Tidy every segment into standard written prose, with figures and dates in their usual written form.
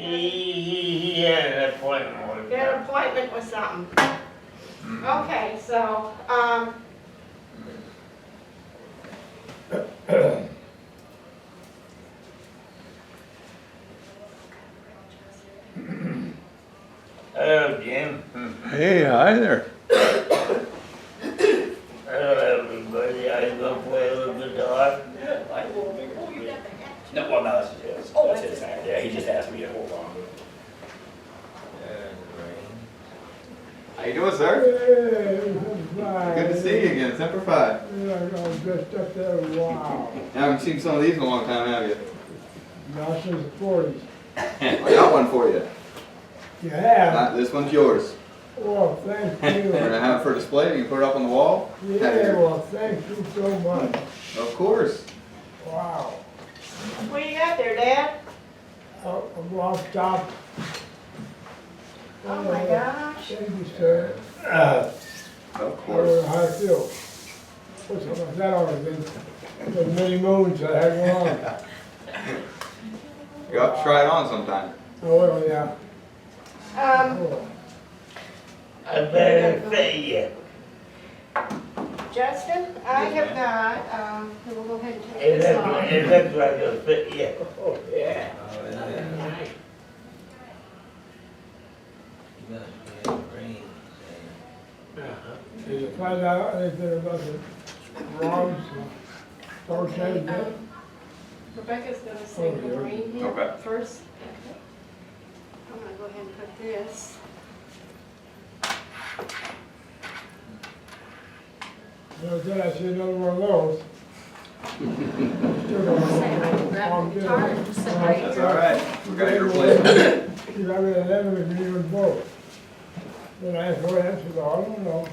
He had an appointment with Get her. an appointment with something. Okay, so, Hello, Jim. Hey, hi there. Hello, everybody. I go play with the dog. No, well, no, that's his hand. Yeah, he just asked me to hold on. How you doing, sir? Good to see you again. Semper Fi. Yeah, I was just up there, wow. I haven't seen some of these in a long time, have you? Now since the 40s. I got one for you. You have? This one's yours. Well, thank We're you. gonna have it for display. You can put it up on the wall. Yeah, well, thank you so much. Of course. Wow. what you got there, Dad? I'm off top. Oh my gosh. Thank you, sir. Of I don't course. know how I feel. What's that on? The many moons I had one on. You have to try it on sometime. Oh, well, yeah. Oh. I better say you. Justin, I have got, we'll go ahead and take It this looks, off. it looks like a fit you. Oh, yeah. Did you find out anything about the wrongs? Don't say that. Rebecca's gonna sing the Oh, yeah. Marine here Okay. first. I'm gonna go ahead and put this. Well, then I see another one of those. Still don't Say, I can grab the guitar and just sit right That's here. all right. We're gonna replace it. You got me 11 if you even both. Then I asked her, I said, well, I don't know.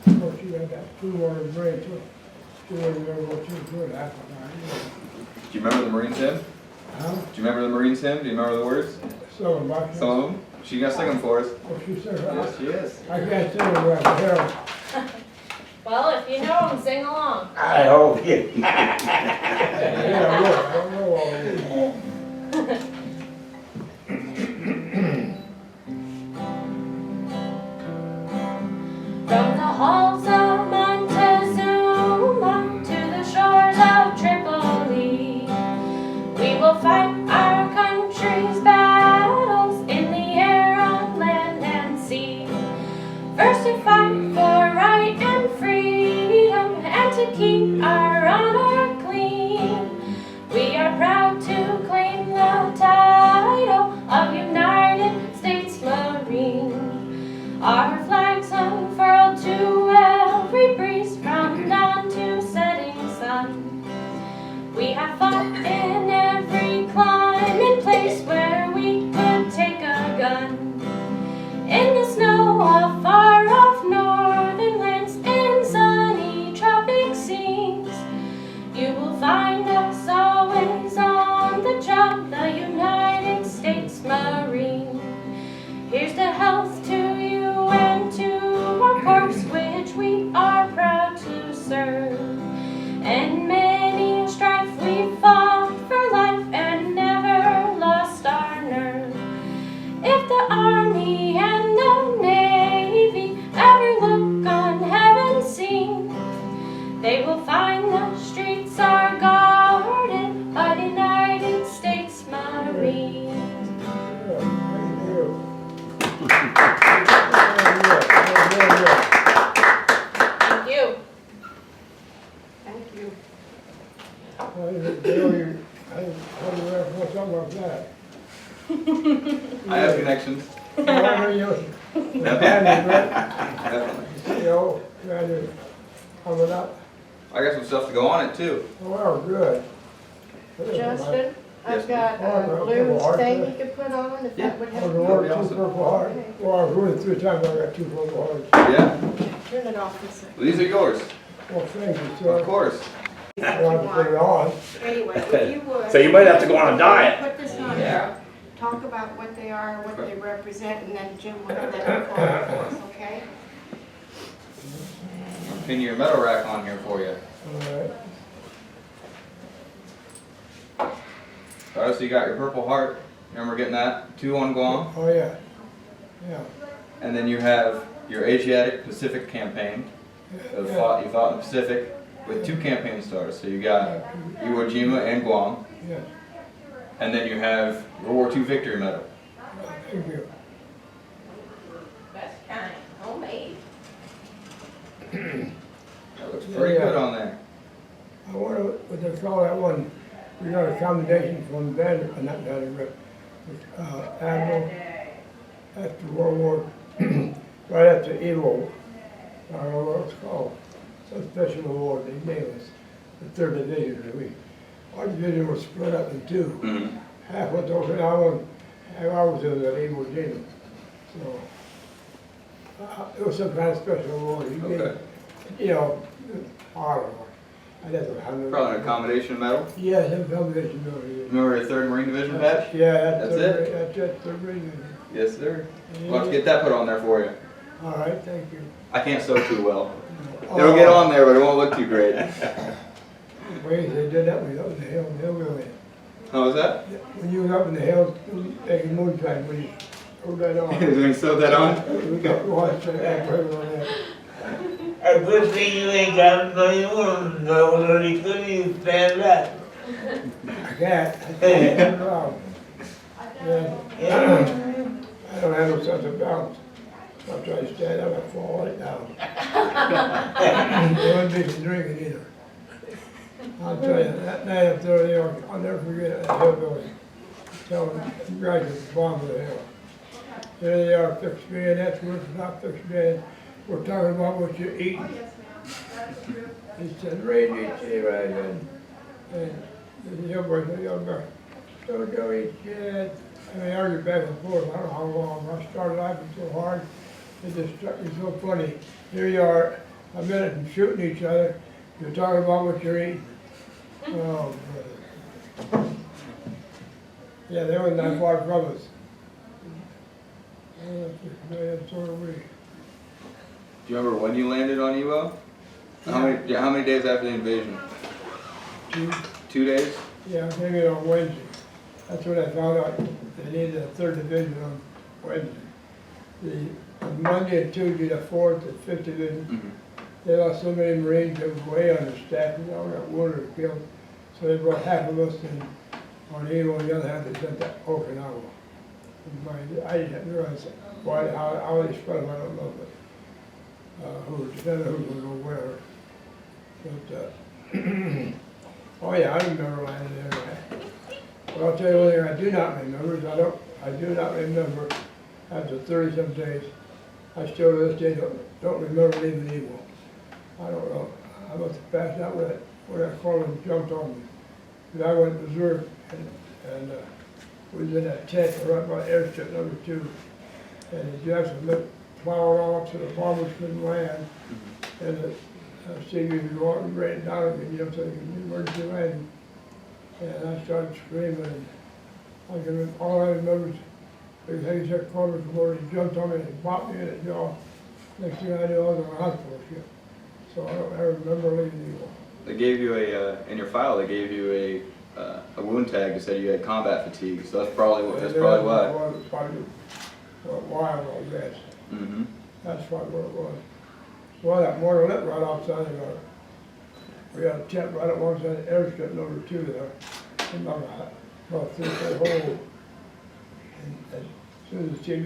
Well, she had that 200 brain too. She wasn't gonna go too good half the time. Do you remember the Marines hymn? Huh? Do you remember the Marines hymn? Do you remember the words? So much. Some of them? She gonna sing them for us. Well, she said, Yes, she is. I can't sing it right now. Well, if you know them, sing along. I hope you. Yeah, look, I don't know all these. From the halls of Montezuma to the shores of Tripoli, we will fight our country's battles in the air, on land and sea. First to fight for right and freedom, and to keep our honor clean. We are proud to claim the title of United States Marine. Our flags unfurled to every breeze, from dawn to setting sun. We have fought in every climbing place where we could take a gun. In the snow of far off northern lands, in sunny tropic scenes, you will find us always on the job, the United States Marine. Here's to health to you and to our corps, which we are proud to serve. And many a strife we fought for life and never lost our nerve. If the Army and the Navy ever look on heaven's scene, they will find the streets are guarded by the United States Marine. Yeah, thank you. Thank you. Thank you. How do you react for something like that? I have connections. You know, kind of coming up. I got some stuff to go on it too. Well, good. Justin, I've got a blue thing you could put on if that would I was help. ordered two Purple Hearts. Well, I was ordered 3 times, I got 2 Purple Hearts. Yeah. Turn it off a second. These are yours. Well, thank you, Of sir. course. I want to put it on. Anyway, if you would. So you might have to go on a diet. Put this on here, talk about what they are, what they represent, and then Jim will have that info for us, okay? I'll pin your metal rack on here for you. All right. Alright, so you got your Purple Heart Remember getting that? 2 on Guam. Oh, yeah, yeah. And then you have your Asiatic Pacific campaign. So you fought in the Pacific with 2 campaign stars. So you got Iwo Jima and Guam. Yes, And then you have World War II Victory Medal. thank you. That's kind of homemade. That looks pretty Yeah. good on there. I wonder what they call that one, we got a commendation from Vanderbilt, not Vanderbilt, Admiral, after World War, right after Iwo, I don't know what it's called, some special award they gave us, the 3rd Division. Our division was split up in 2. Mm-hmm. Half went to Okinawa, and half I was in the Iwo Jima. So, it was some kind of special award he gave, Okay. you know, I don't know. I don't know. Probably an accommodation medal. Yeah, some combination over here. Remember your 3rd Marine Division badge? Yeah, That's it? That's it, the reason. Yes, sir. We'll have to get that put on there for you. All right, thank you. I can't sew too well. It'll get on there, but it won't look too great. Wait, they did that when you was up in the hill, hillbilly. How was that? When you was up in the hills, making moonshine, when you put that on. Did you sew that on? We got watch that, put it on there. A good thing you ain't got no uniform, no, really couldn't even stand up. I can't, no problem. Yeah. I don't have no sense of balance. I'm trying to stand up and fall right down. There wouldn't be some drinking either. I'll tell you, that night up there, you know, I'll never forget that hillbilly. Telling the graduates at the bottom of the hill. There they are, fixed bayonets, we're not fixed bayonets. We're talking about what you're eating. He said, Ray, eat right, and the hillbilly said, yo, bro, don't go eat shit. And they argued back and forth, I don't know how long. I started laughing so hard, it just struck me so funny. Here you are, a minute from shooting each other, you're talking about what you're eating. Oh, brother. Yeah, they weren't that far from us. So are we. Do you remember when you landed on Iwo? How many days after the invasion? 2, 2 days? yeah, I came in on Wednesday. That's when I found out they needed a 3rd Division on Wednesday. On Monday and Tuesday, the 4th and 5th Division, Mm-hmm. they lost so many Marines, they were way understaffed, they all got wounded or killed. So they brought half of us in on Iwo, and the other half they sent to Okinawa. I didn't realize why, how they spread them, I don't know, but, who was going to go where. But, oh yeah, I remember landing there. But I'll tell you one thing I do not remember is I do not remember after 30-some days, I still to this day don't remember leaving Iwo. I don't know. I must have passed out when that Corlin jumped on me. Because I went to reserve and was in that tent right by airstrip number 2. And the Jackson looked plowing off so the bombers couldn't land. And the Stevie was walking right down at me, you know, so they could emergency landing. And I started screaming. And all I remember is the heavy set Corlin from where he jumped on me and bopped me in the jaw. Next thing I knew, I was on a hospital ship. So I don't ever remember leaving Iwo. They gave you in your file, they gave you a wound tag that said you had combat fatigue, so that's probably why. Why, I guess. Mm-hmm. That's probably what it was. Well, that mortar lit right outside of our, we had a tent right alongside the airstrip number 2 there. About 3-foot hole. And as soon as the TV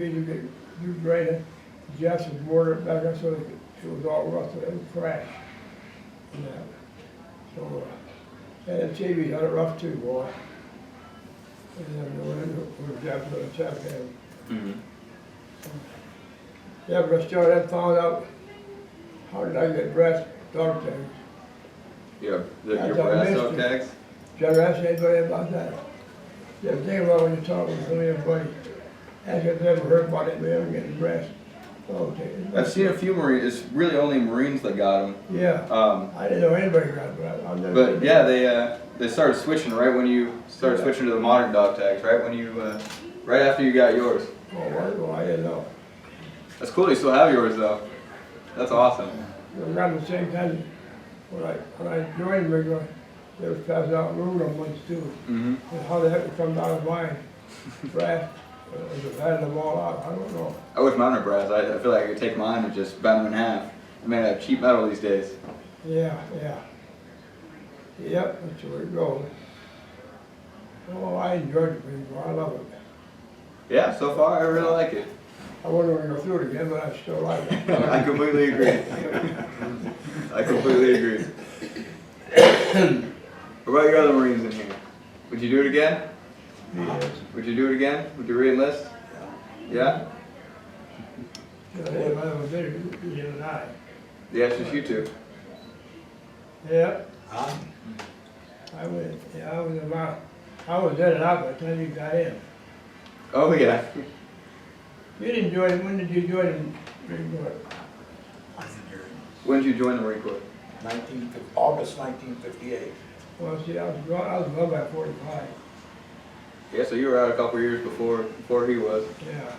you drain it, Jackson mortar it back up so it was all rusted and crashed. And so, and the TV had it rough too, boy. And then when Jackson attacked him. Mm-hmm. Yeah, but I still hadn't found out how did I get breast dog tags. Your That's a brass dog mystery. tags? Did you ever ask anybody about that? Yeah, think about when you're talking to somebody, ask if they ever heard about it, they ever getting breast dog tags. I've seen a few Marines. It's really only Marines that got them. Yeah, I didn't know anybody got it, but I've never. But yeah, they started switching right when you started switching to the modern dog tags. Right when you, right after you got yours. Oh, well, I didn't know. That's cool. You still have yours though. That's awesome. Around the same time, when I joined Wrigley, they was passing out rude on ones too. Mm-hmm. And how the heck it come down to mine? brass, is it bad them all out? I don't know. I wish mine were brass. I feel like I could take mine and just bend them in half. I mean, I have cheap metal these days. Yeah, yeah. Yep, that's where it goes. Oh, I enjoyed it before, I love it. Yeah, so far I really like it. I wouldn't want to go through it again, but I still like it. I completely agree. I completely agree. What about your other Marines in here? Would you do it again? Yes. Would you do it again? Would you re-enlist? Yeah? Yeah, I was there, you and I. Yeah, it's just you two. Yep. I went, yeah, I was in and out by the time you got in. Oh yeah. You didn't join, when did you join in Marine Corps? When did you join the Marine Corps? August 1958. Well, see, I was gone by 45, Yeah, so you were out a couple years before he was. yeah.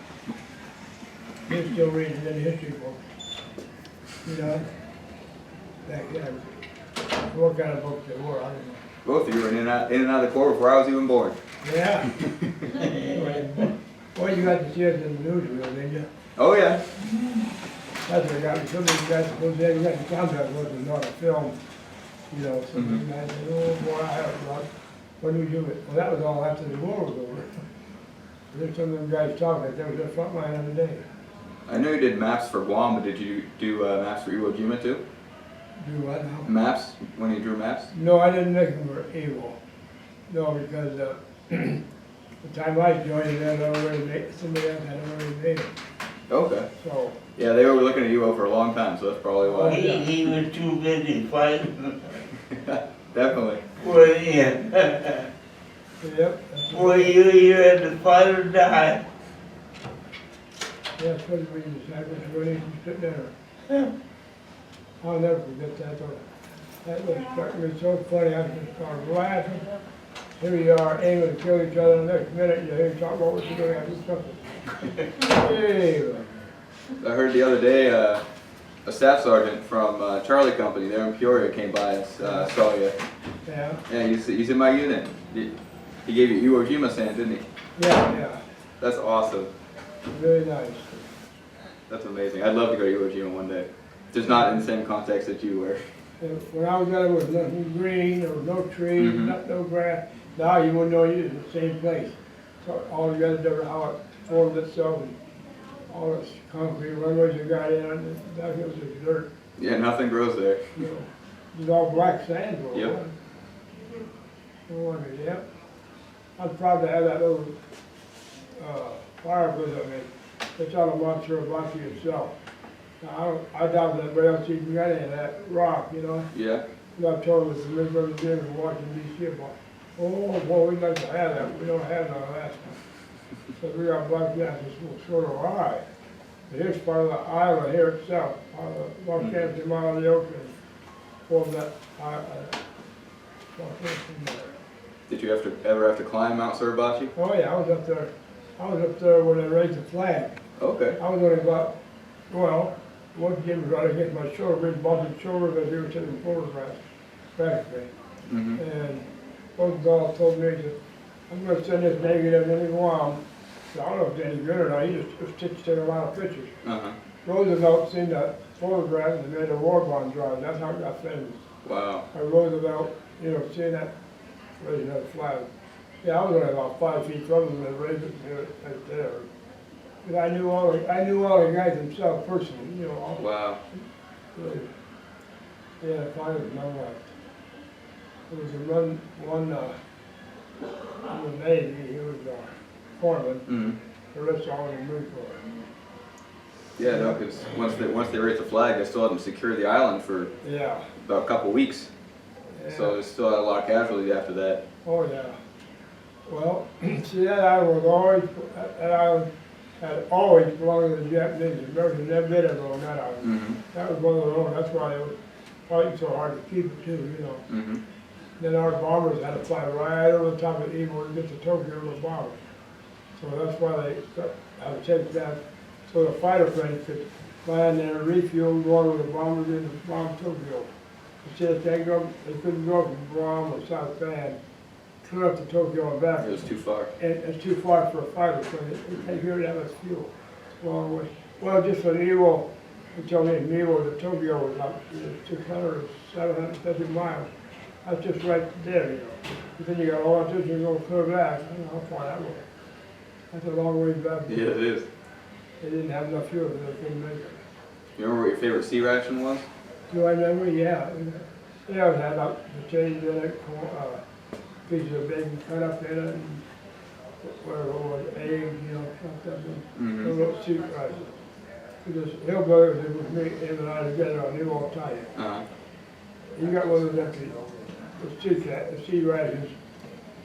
You're still reading in the history books, you know? Back then, what kind of books they were, I don't know. Both of you were in and out of the Corps before I was even born. Yeah. Well, you got to see us in the newsreel, didn't you? Oh yeah. That's what got me, some of these guys, suppose they got the contract with them, not a film, you know, some of these guys said, oh boy, I have a lot. When we do it, well, that was all after the war was over. There's some of them guys talking, like they was the front line of the day. I know you did maps for Guam, but did you do maps for Iwo Jima too? Do what now? Maps, when you drew maps? No, I didn't make them for evil. No, because, the time I joined, it had already made, somebody else had already made it, Okay. so. Yeah, they were looking at Iwo for a long time, so that's probably why. He was too busy fighting. Definitely. Well, yeah. Yep. Well, you had to fight or die. That's what we decided, when he sit there. I'll never forget that, though. That was struck me so funny, I just started laughing. Here you are, aiming to kill each other, the next minute you hear him talk about what you're doing, I do something. Hey, I heard the other day a staff sergeant from Charlie Company there in Peoria came by and saw you. yeah, Yeah, he's in my unit. He gave you Iwo Jima sand, didn't he? yeah, That's awesome. very nice. That's amazing. I'd love to go to Iwo Jima one day. Just not in the same context that you were. And when I was there, there was nothing green, there was no trees, no grass. Now you wouldn't know you're in the same place. So all you gotta do is how it formed itself and all this concrete runways you got in, and back it was just dirt, Yeah, nothing grows there. you know. It was all black sand for a Yep. while. No wonder, yep. I'm proud to have that little, fire pit I made. It's out of Monterey itself. Now, I doubt that anybody else even got any of that rock, you know? Yeah. I told him, the Midwest Gym in Washington DC about, oh, boy, we'd like to have that, we don't have none of that. So we got black gas, it's sort of high. But here's part of the island here itself, part of the volcanic mile of the ocean, formed that, volcano there. Did you ever have to climb Mount Suribachi? Oh, yeah, I was up there when they raised the flag. Okay. I was only about, well, one kid was right against my shoulder, big bumpy shoulder, but they were taking photographs, practically. Mm-hmm. And Roosevelt told me, that I'm gonna send this negative in Guam. So I don't know if it's any good or not, he just stitched in a lot of pictures. Uh-huh. Roosevelt seen that photograph and made a war bond drive, that's how it got famous. Wow. Roosevelt, you know, seeing that, raising that flag. Yeah, I was only about 5 feet from him and raised it, you know, right there. But I knew all the guys themselves personally, you know, all, Wow. really. Yeah, finally, my wife. There was a one in the Navy, he was foreman, Mm-hmm. the rest all in the Marine Corps. Yeah, no, because once they raised the flag, they still had them secure the island for Yeah, about a couple weeks. yeah. So they still had a lot of casualties after that. Oh, yeah. Well, see, that island had always belonged to the Japanese. The Americans never did ever own that island. Mm-hmm. That was one of their own, that's why they were fighting so hard to keep it too, you know. Mm-hmm. Then our bombers had to fly right over the top of Iwo to get to Tokyo with bombers. So that's why they had to take that, so the fighter planes could land there, refuel, go on with the bombers in the bomb Tokyo. Instead they couldn't go from Guam or South Bend clear up to Tokyo and back. It was too far. And it's too far for a fighter, so it can't carry that much fuel. Long way. Well, just for the Evo, they told me Evo to Tokyo was about 600, 750 miles. That's just right there, you know. But then you got all that distance going clear back. I don't know how far that was. That's a long way back. Yeah, it is. They didn't have enough fuel, so they couldn't make it. You remember what your favorite sea ration was? Do I remember? Yeah. Yeah, it had like potatoes in it, pieces of bacon cut up in it, and whatever it was, eggs, you know, chopped up in a little soup rice. Because hillbilly was with me, him and I together on New York Titan. He got one of those empty, the sea rations,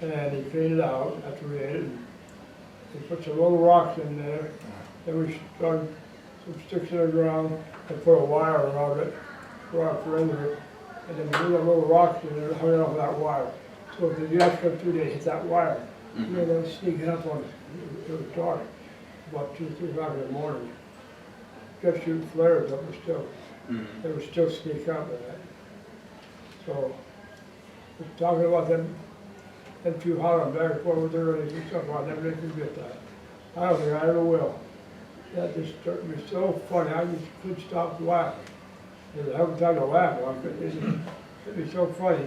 and he cleaned it out after we ate it. And he put some little rocks in there, then we stuck some sticks in the ground and put a wire around it, wire for end of it, and then we put little rocks in there, hung it off that wire. So if the jets come through, they hit that wire. You know, they sneak it up on it. It was dark, about 2, 3 o'clock in the morning. Kept shooting flares up, but still, they would still sneak up in that. So, we're talking about them two Holland back forward there, and they do something, I'll never forget that. I don't think I ever will. That just struck me so funny, I just couldn't stop laughing. There's a hell of a time to laugh, I couldn't, it'd be so funny.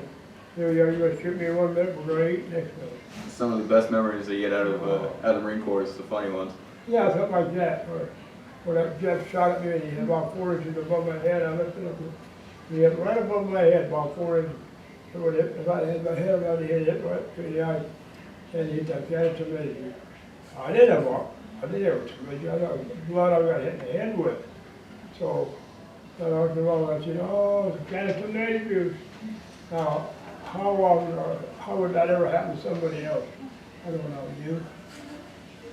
Here you are, you're gonna shoot me in 1 minute, we're gonna eat next minute. Some of the best memories that you get out of the Marine Corps is the funny ones. Yeah, something like that, or when that jet shot at me and he hit about 4 inches above my head, I lifted up, and he hit right above my head, about 4 inches. It would hit, if I had my head around the head, hit right between the eyes, and he hit that can of tomato juice. I didn't have I didn't have tomato juice, I thought it was blood I got hit in the head with. So, I looked around and I said, oh, it's a can of tomato juice. Now, how would that ever happen to somebody else? I don't know, you?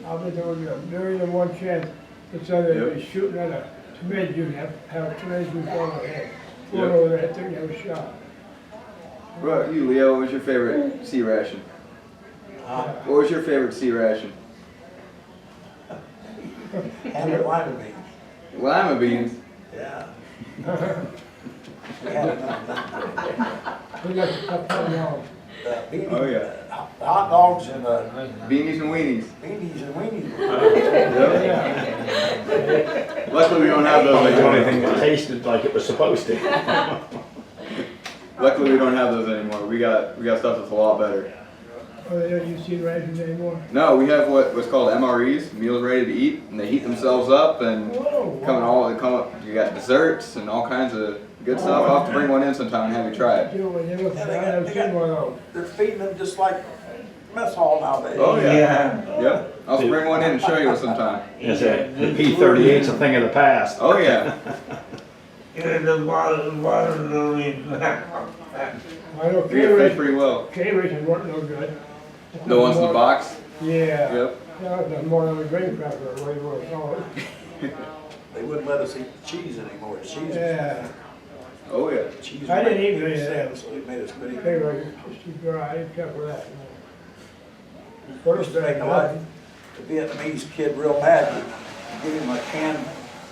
I bet there would be 1,000,001 chance that somebody would be shooting at a tomato juice, have tomato juice on their head. Going over there, thinking they was shot. What about you, Leo? What was your favorite sea ration? What was your favorite sea ration? Handed lima beans. Lima beans. Yeah. We had enough We got to cut that down. beanies. Oh, yeah. Hot dogs and Beanies and weenies. beanies and weenies. Yep. Luckily, we don't have those Probably the only thing anymore. that tasted like it was supposed to. Luckily, we don't have those anymore. We got stuff that's a lot better. Oh, they don't use sea rations anymore? No, we have what's called MREs, meals ready to eat, and they heat themselves up and Oh, come up. You got desserts and all kinds of good stuff. I'll have to bring one in sometime and have you try it. I haven't seen one of those. They're feeding them just like mess hall nowadays. Oh yeah. Yeah. Yep. I'll bring one in and show you sometime. It's the P-38's a thing of the past. Oh yeah. Yeah, the water lilies now. I know We get fed K-rations pretty well. weren't no good. The ones in the box. Yeah. Yep. Yeah, that's more than a green cracker, the way we were called. They wouldn't let us eat cheese anymore. Cheese, Yeah. Oh yeah. cheese. I didn't eat made any of that. sense, so it made us quit eating. K-rations, just too dry, I didn't care for that. First thing, the Vietnamese kid real mad, you give him a can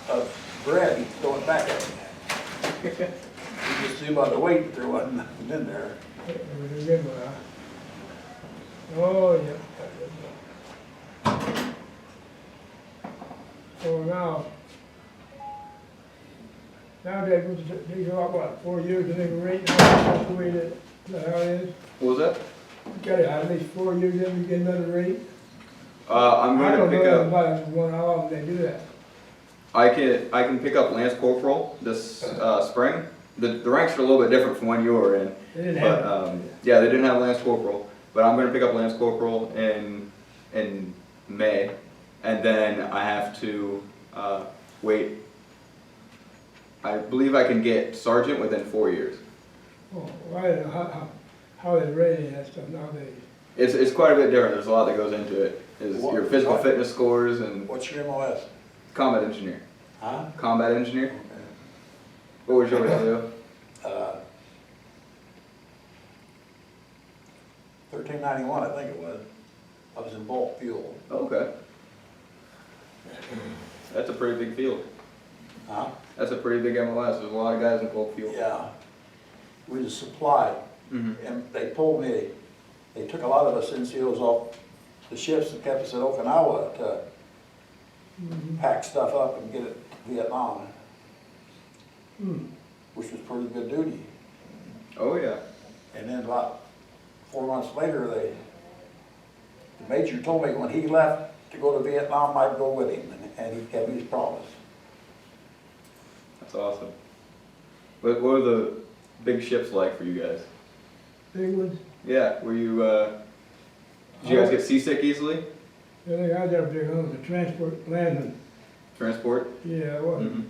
of bread, he'd throw it back at him. He just knew by the weight that there wasn't nothing in there. It was a good one, huh? Oh, yeah. So nowadays, they go up, what, 4 years in the rate, that's the way that, how it is? What was that? You gotta have at least 4 years in to get another rate. I'm I going don't to pick know up. about one, how long they do that. I can pick up Lance Corporal this spring. The ranks are a little bit different from when you were in. They didn't But have, yeah, they didn't have Lance Corporal, but I'm going to pick up Lance Corporal in May, and then I have to wait. I believe I can get sergeant within 4 years. oh, I don't know how they rating that stuff nowadays. It's quite a bit different. There's a lot that goes into it. Is What- your physical what? fitness scores and What's your MOS? combat engineer. Huh? Combat engineer. What was yours, Leo? 1391, I think it was. I was in bulk fuel. Okay. That's a pretty big field. Huh? That's a pretty big MLS. There's a lot of guys in bulk fuel. Yeah. We just supplied, Mm-hmm. and they told me they took a lot of us NCOs off the ships and kept us at Okinawa to pack stuff up and get it to Vietnam, which was pretty good duty. Oh, yeah. And then about 4 months later, the major told me when he left to go to Vietnam, I'd go with him, and he kept his promise. That's awesome. What were the big ships like for you guys? Big ones. Yeah, were you, did you guys get seasick easily? The thing I got big on was the transport landing. Transport? Yeah, it was. Mm-hmm.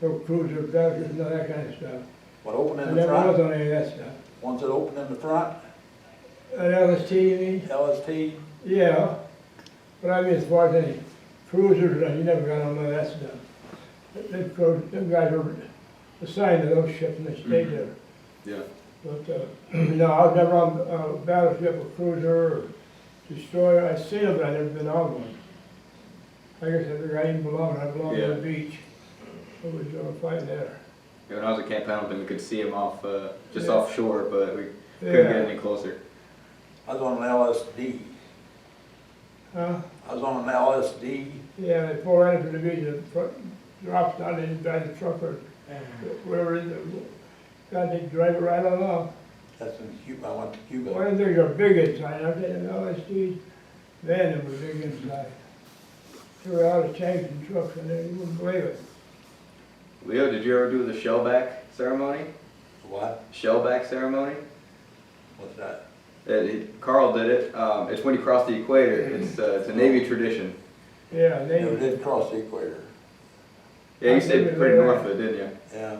No cruiser, batteries, none of that kind of stuff. What opened I in the never was front, on any of that stuff. ones that opened in the front, An LST, you mean? LST, Yeah. But I mean, as far as any cruisers, you never got on none of that stuff. Them guys were assigned to those ships and they stayed there. Yeah. But, no, I was never on a battleship or cruiser or destroyer. I seen them, but I never been on one. Like I said, the guy didn't belong, I belonged to Yeah. the beach. I was fighting there. Yeah, when I was at Camp Pendleton, we could see them off, just Yeah. offshore, but we couldn't get Yeah. any closer. I was on an LSD. Huh? I was on an LSD. Yeah, they pull right into the beach, and the truck drops down inside the truck or whatever it is. God, they drive it right on off. That's in Cuba, I went to Cuba. One of the things are big inside, I'm getting LSD, man, they were big inside. There were a lot of tanks and trucks in there, you wouldn't believe it. Leo, did you ever do the shellback ceremony? What? Shellback ceremony? What's that? Carl did it. It's when you cross the equator. It's a Navy tradition. Yeah, Never they, did cross the equator. Yeah, you stayed pretty north of it, didn't you? Yeah.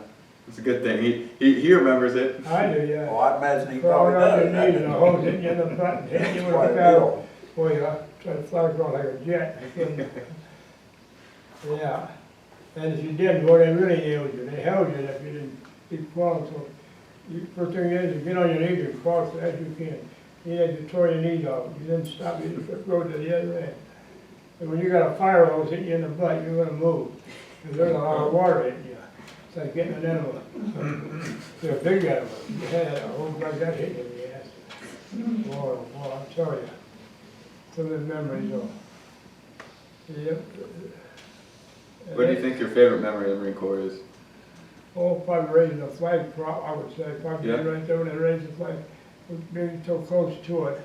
It's a good thing. He remembers it. I do, yeah. Well, I imagine he Crawl probably around does. your knees and a hose hitting you in the front and hitting you with Quite a a paddle. deal. Boy, I tried to fly across like a jet. I couldn't. Yeah. And if you did, boy, they really nailed you. They held you if you didn't keep crawling. So, first thing is, you get on your knees and crawl as fast as you can. You had to tore your knees off. You didn't stop, you just go to the other end. And when you got a fire hose hitting you in the butt, you're gonna move. Because there's a lot of water hitting you. It's like getting an animal. They're a big animal. You had a whole like that hitting you in the ass. Boy, oh boy, I'm telling you. Some of the memories though. Yep. What do you think your favorite memory of the Marine Corps is? Oh, probably raising the flag, I would say, probably Yeah. right there when they raised the flag, being so close to it.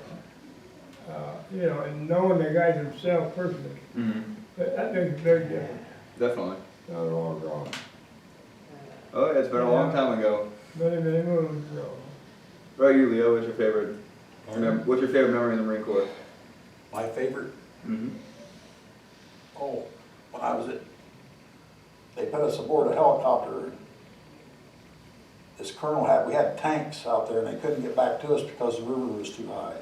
You know, and knowing the guys themselves personally, Mm-hmm. that makes a big difference. Definitely. Not all wrong. Oh, yeah, it's been a long time ago. Many, many moons ago. What about you, Leo? What's your favorite? What's your favorite memory in the Marine Corps? My favorite, Mm-hmm. oh, when I was at, they put us aboard a helicopter. This colonel we had tanks out there and they couldn't get back to us because the river was too high.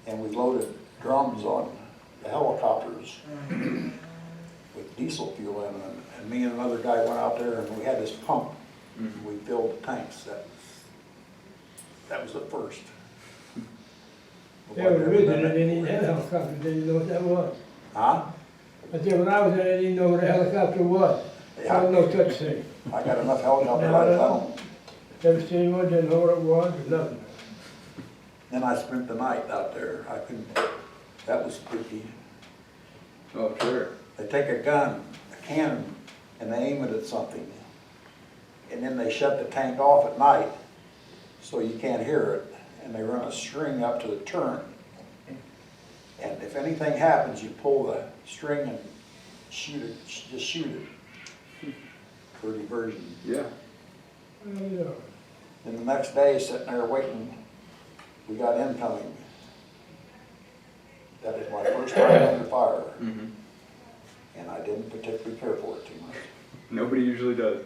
And we loaded drums on the helicopters with diesel fuel in them. And me and another guy went out there and we had this pump. Mm-hmm. We filled the tanks. That was the first. Yeah, we visited, they didn't have a helicopter, they didn't know what that was. Huh? I said, when I was there, they didn't know what a helicopter was. There was no such thing. I got enough helicopter rides, I don't. Never seen one, didn't know what it was, or nothing. Then I spent the night out there. I couldn't, that was spooky. Oh, sure. They take a gun, a cannon, and they aim it at something. And then they shut the tank off at night, so you can't hear it. And they run a string up to the turret. And if anything happens, you pull the string and shoot it, just shoot it for diversion. Yeah. Yeah. Then the next day, sitting there waiting, we got incoming. That was my first time under fire, Mm-hmm. and I didn't particularly care for it too much. Nobody usually does.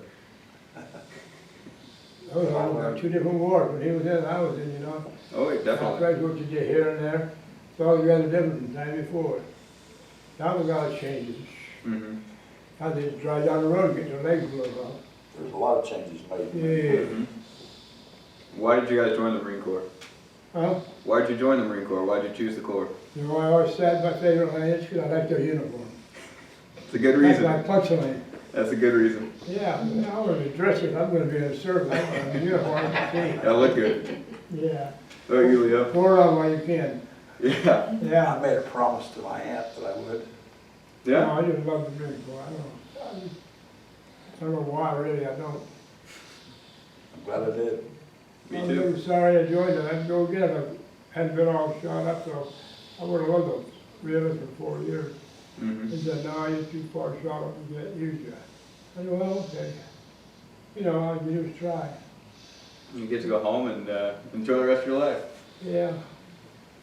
I was on 2 different wars, when he was in, I was in, you know. Oh, yeah, definitely. That's what you did here and there. It's all together different from the time before. Now we got changes. Mm-hmm. Now they just drive down the road and get their legs blown off. There's a lot of changes made. Yeah. Mm-hmm. Why did you guys join the Marine Corps? Huh? Why did you join the Marine Corps? Why did you choose the Corps? You know, I always said my favorite line is because I like their uniform. It's a good That's my reason. punchline. That's a good reason. Yeah, I want to be dressed if I'm going to be in a service. I want a uniform to see. That look good. Yeah. Oh, you, Leo? Pour it on while you can. Yeah. I Yeah. made a promise to my aunt that I would. Yeah. No, I just love to drink, boy, I don't know why, really, I don't. I'm glad I did. Me I'm too. really sorry I joined it, I'd go get it, hadn't been all shot up, so I would've loved to realist for 4 years. Mm-hmm. He said, no, you're too far shot up to get used to. I said, well, okay. You know, all you do is try. You get to go home and enjoy the rest of your life. Yeah.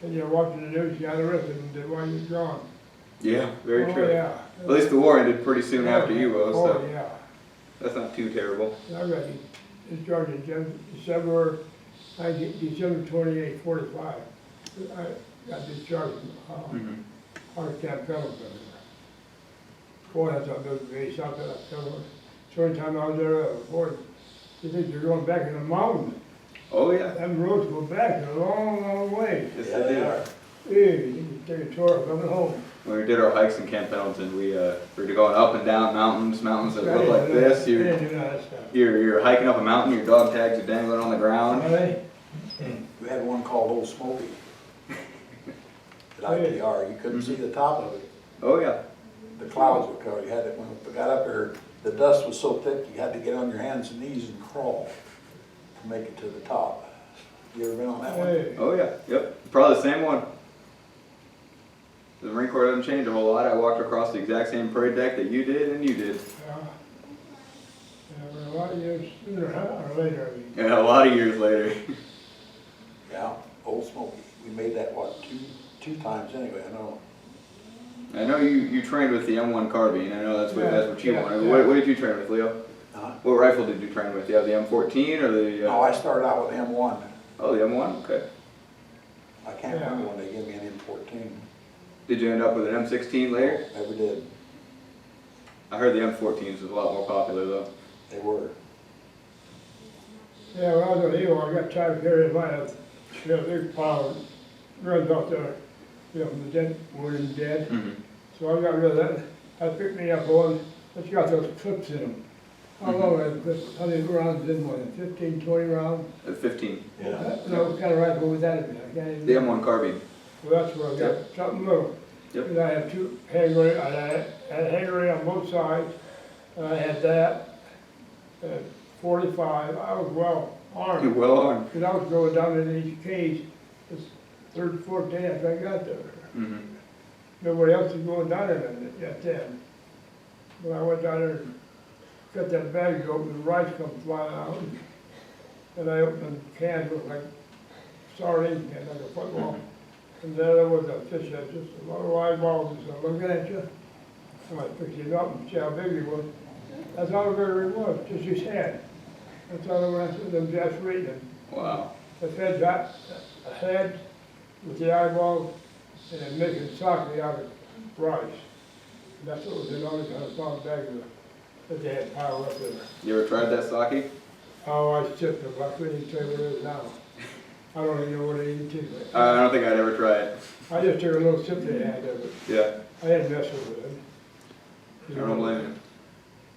And you're watching the news, you got arrested while you're gone. Yeah, very Oh, true. yeah. At least the war ended pretty soon after you, Bo, Oh, so yeah. that's not too terrible. I got discharged in December 28, 45. I got discharged from Mm-hmm. Hard Camp Pendleton. Boy, that's a big base out there, that Pendleton. So every time I was there, boy, you think you're going back in the mountains. Oh, yeah. Them roads go back a long, long way. Yes, Yeah, I they did. are. Hey, you can take a tour coming home. When we did our hikes in Camp Pendleton, we were going up and down mountains that look like this. I You're, didn't do that stuff. you're hiking up a mountain, your dog tags are dangling on the ground. Really? We had one called Old Smoky. At ITR, you couldn't see the top of it. Oh, yeah. The clouds would cover, you had to, when we got up there, the dust was so thick, you had to get on your hands and knees and crawl to make it to the top. You ever been on that one? Hey, Oh, yeah. Yep. Probably the same one. The Marine Corps doesn't change a whole lot. I walked across the exact same parade deck that you did and you did. yeah. Yeah, but a lot of years sooner, huh, or later, I mean. Yeah, a lot of years later. Yeah, Old Smoky. We made that, what, two times anyway, I know. I know you trained with the M1 carbine. I know that's what you Yeah, wanted. yeah. What did you train with, Leo? Huh? What rifle did you train with? You have the M14 or the? No, I started out with M1. Oh, the M1. Okay. I can't remember when they gave me an M14. Did you end up with an M16 later? Never did. I heard the M14s was a lot more popular though. They were. Yeah, when I was in Eagle, I got tired of carrying mine, you know, big pile of runs out there, you know, the dead, wood dead. Mm-hmm. So I got rid of that. I picked me up one, it's got those clips in them. How long are the clips, how many rounds in one, 15, 20 rounds? 15. No, what kind of rifle was that? I can't even. The M1 carbine. Well, that's where I got something little. Yep. And I had two hand grenades, I had a hand grenade on both sides, and I had that, 45, I was well You're armed. well armed. Because I was going down in each cage, this third, fourth day after I got there. Mm-hmm. Nobody else was going down there yet then. When I went down there and cut that bag open, the rice come flying out. And I opened the can, looked like sardine can, like a football. And there was a fish that just a lot of eyeballs just looking at you. So I picked it up and see how big it was. That's all there was, just his head. That's all I went to them just reading. Wow. The head got a head with the eyeballs and then making sake out of rice. And that's what was in all the kind of small bags that they had piled up there. You ever tried that sake? Oh, I sipped it, I couldn't even tell you what it is now. I don't even know what it is either. I don't think I'd ever try it. I just took a little sip they had of it. Yeah. I didn't mess with it. I don't blame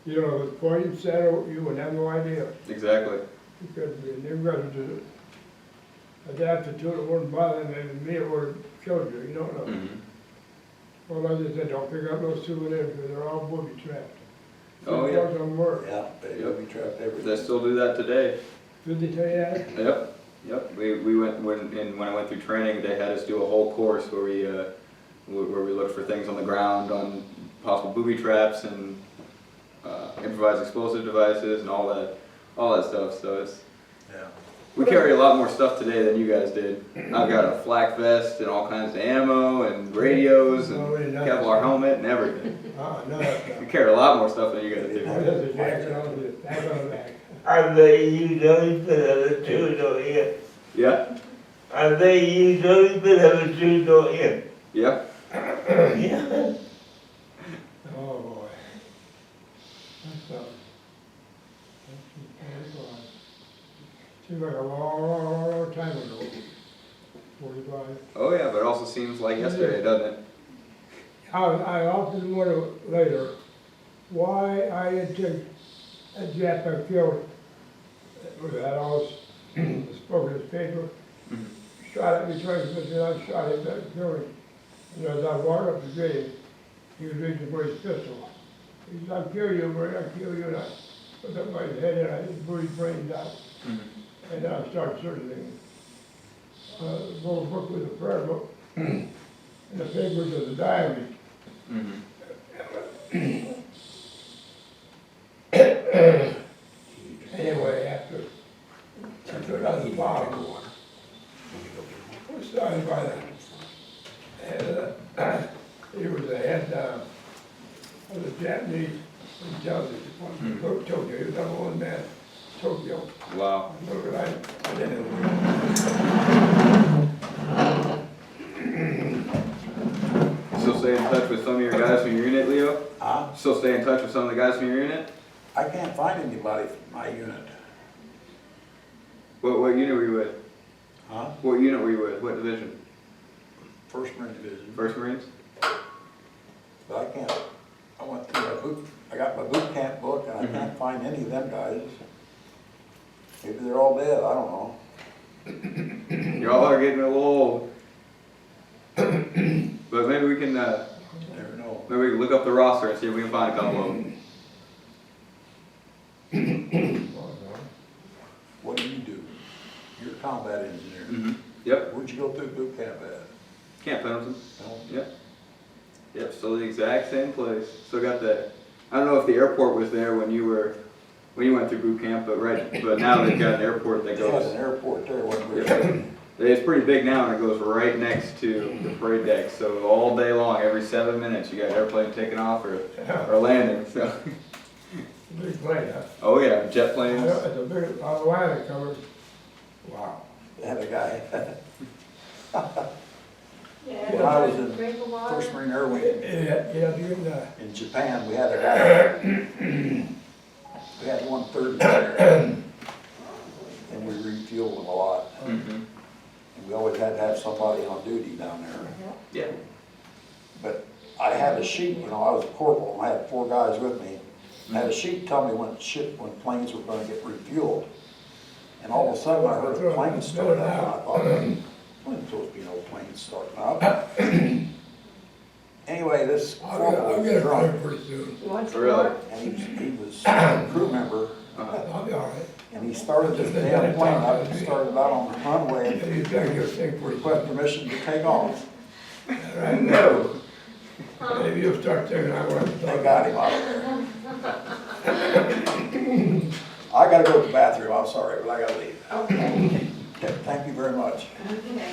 you. You know, with pointed saddle, you would have no idea. Exactly. Because they were going to adapt it to it, wouldn't bother them, and me, it would have killed you, you don't know. Mm-hmm. Well, I just said, don't pick up no souvenirs, because they're all booby trapped. Oh, yeah. Some work. Yeah, they would be trapped They everywhere. still do that today. Did they tell you that? Yep. Yep. We went when I went through training, they had us do a whole course where we looked for things on the ground, on possible booby traps and improvised explosive devices and all that stuff. So it's Yeah. we carry a lot more stuff today than you guys did. I've got a flak vest and all kinds of ammo and radios and Oh, really nice. Kevlar helmet and everything. No, that's not. We carry a lot more stuff than you guys I do. just a jacket on the back on the back. I bet you don't have a two, don't you? Yeah. I bet you don't have a two, don't you? Yeah. Yeah. Oh, boy. That's seems like a long time ago. 45. Oh yeah, but it also seems like yesterday, doesn't it? I often wonder later why I had took a Jap I killed, that all spoke in his paper, shot at me twice, and I shot him back and killed him. And as I walked up the grave, he was reaching for his pistol. He said, I'll kill you, Murray, I'll kill you. And I put up my head and I blew his brains out. And then I started searching him. The little book was a prayer book, and the papers was a diary. Anyway, after I got the bottom, was started by the head of the, he was the head of the Japanese intelligence department, Tokyo, he was number one man, Tokyo. Wow. Look at I didn't. Still stay in touch with some of your guys from your unit, Leo? Huh? Still stay in touch with some of the guys from your unit? I can't find anybody from my unit. What unit were you with? Huh? What unit were you with? What division? First Marine Division. First Marines? But I can't, I went through my boot, I got my boot camp book and I can't find any of them guys. Maybe they're all dead, I don't know. Y'all are getting a little old. But maybe we can, Never know. maybe we can look up the roster and see if we can find a couple of them. What do you do? You're a combat engineer. Yep, Where'd you go through boot camp at? Camp Pendleton. No? Yep. Yep, still the exact same place. Still got that. I don't know if the airport was there when you went through boot camp, but now they've got an airport that They had an goes. airport there, wasn't Yeah. there? It's pretty big now and it goes right next to the parade deck. So all day long, every 7 minutes, you got an airplane taking off or landing. So. Big plane, huh? Oh yeah, jet I planes. know, it's a big, a line covered. Wow. They had a guy, Yeah. when I was in Drink of water. First Marine Air Wing Yeah, you can, in Japan, we had a guy. We had 130 there. And we refueled them a lot. And we always had to have somebody on duty down there. Yeah. But I had a sheet, you know, I was a corporal, and I had 4 guys with me. I had a sheet tell me when planes were gonna get refueled. And all of a sudden, I heard a plane start up, and I thought, there wasn't supposed to be no planes starting up. Anyway, this corporal I'll was get a plane drunk, pretty soon. You want some Really? more? and he was a crew member, I'll be all right. and he started this damn plane up, and started out on the runway, Yeah, you take your thing pretty quick. request permission to take off. Right now, maybe you'll start taking out what I'm They talking got him out. I gotta go to the bathroom, I'm sorry, but I gotta leave. Okay. Okay, thank you very much.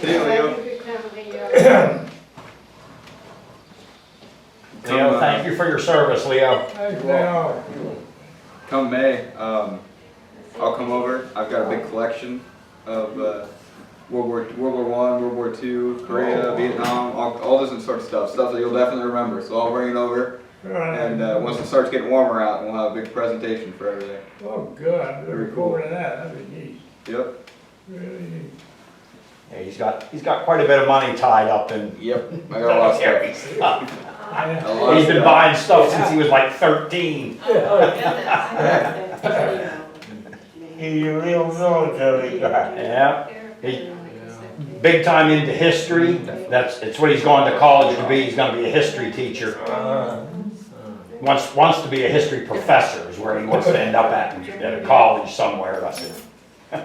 See you, Leo. Thank you for coming, Leo. Leo, thank you for your service, Leo. Thanks, Leo. Come May, I'll come over. I've got a big collection of World War I, World War II, Korea, Vietnam, all different sorts of stuff that you'll definitely remember. So I'll bring it over, and once it starts getting warmer out, we'll have a big presentation for everything. Oh, good, I'm Very looking cool. forward to that, that'd be neat, Yep. really neat. Yeah, he's got quite a bit of money tied up in Yep. I got a lot of military stuff. stuff. Yeah. A lot of He's been stuff. buying stuff since he was like 13. He's a real military guy. Yeah. He- Big time into history. It's what he's going to college to be. He's going to be a history teacher. Wants to be a history professor is where he wants to end up at a college somewhere. I said,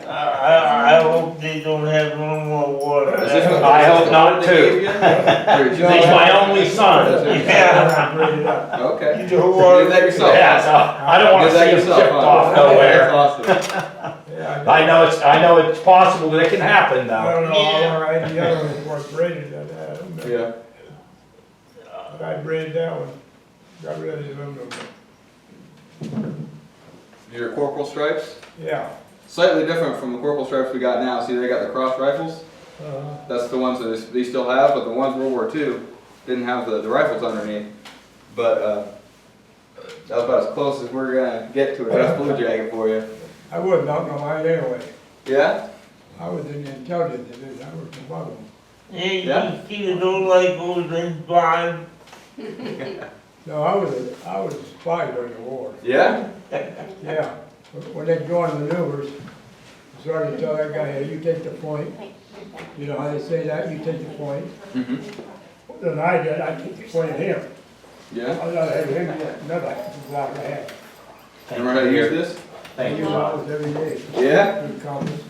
I hope they don't have no more water. Is this what- I is this hope the not, card too. they gave you? Or did you- he's my only son. Yeah. Okay. You You know what? did that yourself. Yeah, so I don't want Did to that see him yourself, shipped huh? off nowhere. That's awesome. Yeah, I know it's possible that it can happen I though. don't know how long I, the other ones weren't braided, but Yeah. I braided that one, got rid of them, Your corporal stripes? yeah. Slightly different from the corporal stripes we got now. See, they got the cross rifles. That's the ones that they still have, but the ones World War II didn't have the rifles underneath. But that was about as close as we're gonna get to a dress blue jacket for you. I wouldn't knock on mine anyway, Yeah? I was in the intelligence division, I worked above them. Hey, Yeah. you see the old like goes in blind? No, I was a spy during the war, Yeah? yeah. When they go on maneuvers, I started to tell that guy, hey, you take the point, You know how they say that, you take the point. Mm-hmm. Then I did, I took the point of him. Yeah? I thought I had him get another block I had. Remember how to use this? Thank I you. use ours every day. Yeah? Good compass.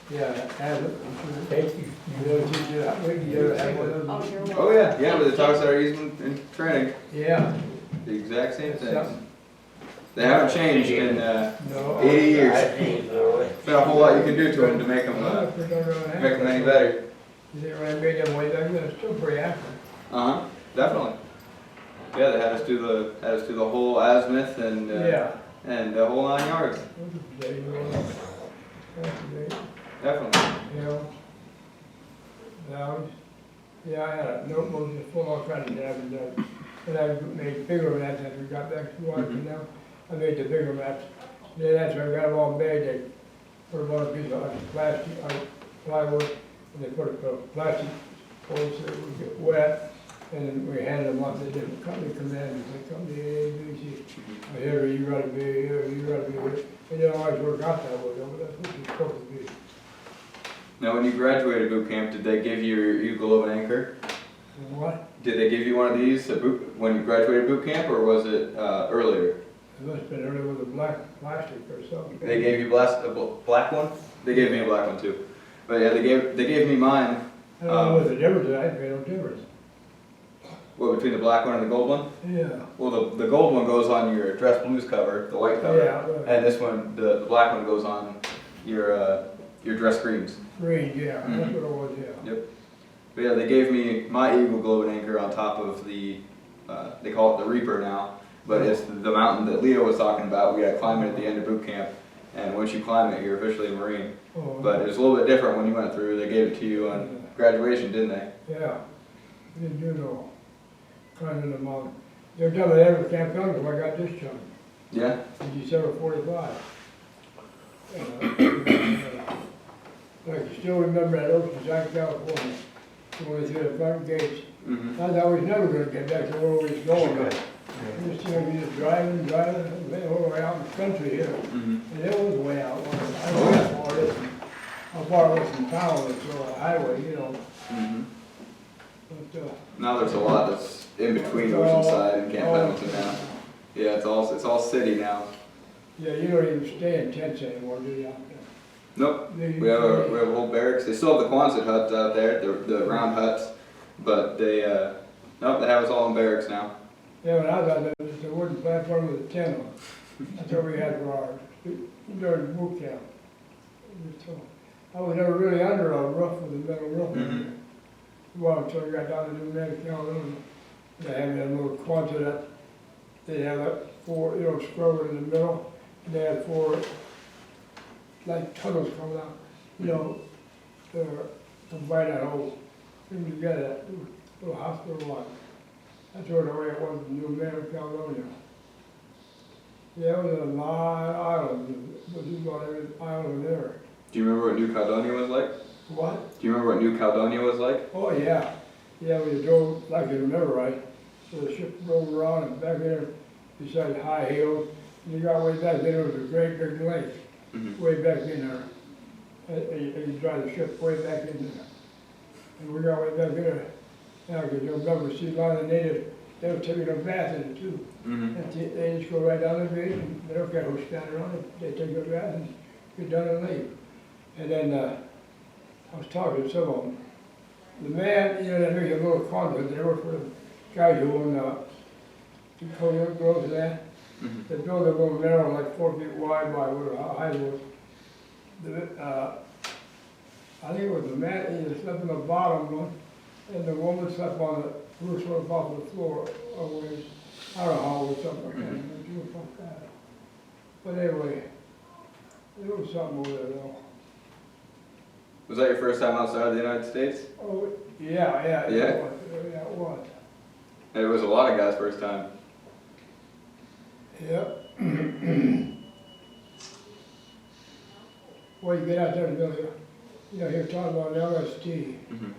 Yeah, have it. Thank you. You know, teach you that way, you ever have one of Oh, those? you're welcome. Oh, yeah, with the talks that are used in training, Yeah. the exact same things. Something. They haven't changed in, No. 80 years. I think so. There's been a whole lot you can do to them to make them any better. You think when I made them way back then, it's still pretty accurate. Uh-huh, definitely. Yeah, they had us do the whole azimuth and, Yeah. and the whole 9 yards, There you go. That's great. definitely. You know, now, yeah, I had a notebook just full of credit that I've done. And I made bigger maps after we got back to Washington now. I made the bigger maps. Then after I got them all made, they put them on a piece of plastic, plywood, and they put a plastic foil so it would get wet. And then we handed them off to different company commanders, like company A, B, C. Here, you gotta be here, you gotta be here. It didn't always work out that way, though, but that's what it's supposed to be. Now, when you graduated boot camp, did they give you Globe and Anchor? And what? Did they give you one of these when you graduated boot camp, or was it earlier? It must have been early with a black plastic or something. They gave you a black one? They gave me a black one too. But yeah, they gave me mine. I don't know what the difference is, I think no difference. What, between the black one and the gold one? Yeah. Well, the gold one goes on your dress blues cover, the white cover. Yeah, right. And this one, the black one goes on your dress greens. Green, yeah, that's Mhm. what it was, yeah. Yep. But yeah, they gave me my Eagle Globe and Anchor on top of the, they call it the Reaper now, but it's the mountain that Leo was talking about. We had to climb it at the end of boot camp, and once you climb it, you're officially a Marine. Oh, But it was a little bit different when you went through. They gave it to you on graduation, didn't they? Yeah, did you know? Climbing the mountain. They're telling me every Camp Congo, I got this chunk, Yeah? in December 45. I can still remember that Oceanside, California, going through the front gates. Mm-hmm. I thought I was never gonna get back to where we was going. Just, you know, we just driving, went all the way out in the country here. Mm-hmm. And it was way out. I don't know how far it is, how far it was from town, it's a highway, you know, Mm-hmm. but, Now there's a lot that's in between Oceanside and Camp Pendleton now. Yeah, it's all city now. yeah, you don't even stay in tents anymore, do you, out there? Nope. Do you? We have a whole barracks. They still have the Quonset huts out there, the round huts, but they nope, they have us all in barracks now. Yeah, when I was out there, there was a wooden platform with a tent on it. That's what we had for ours, during boot camp. So, I was never really under a roof with a metal roof. Mhm. Well, until we got down to New Mexico, they had that little Quonset hut. They had like 4, you know, scroll in the middle, and they had 4, like tunnels coming out, you know, to combine that whole thing together, that little hospital one. That's sort of the way it was in New Mexico, California. Yeah, it was a lot of islands, but you got every island there. Do you remember what New Caledonia was like? What? Do you remember what New Caledonia was like? Oh, yeah. Yeah, we drove, like you remember, right? So the ship drove around and back there beside high hills. And you got way back there, there was a great big lake, Mm-hmm. way back in there. And you drive the ship way back in there. And we got way back there. Now, because you remember, see, a lot of the natives, they were taking a bath in it too. Mm-hmm. And they just go right down the beach and they don't care who's standing on it. They take a bath and get done and leave. And then, I was talking to some of them. The man, you know, that there's a little convent, they work for the guys who own, Dakota Grove and that. Mm-hmm. They built a little narrow, like 4 feet wide by where how high it was. I think it was the man, he slept in the bottom one, and the woman slept on the roof sort of off the floor, always, I don't know how, or something like that, but you were like that. But anyway, there was something over there though. Was that your first time outside of the United States? Oh, yeah, Yeah? it was, yeah, it was. It was a lot of guys' first time. Yep. Well, you get out there and go, you know, you're talking about an LST. Mm-hmm.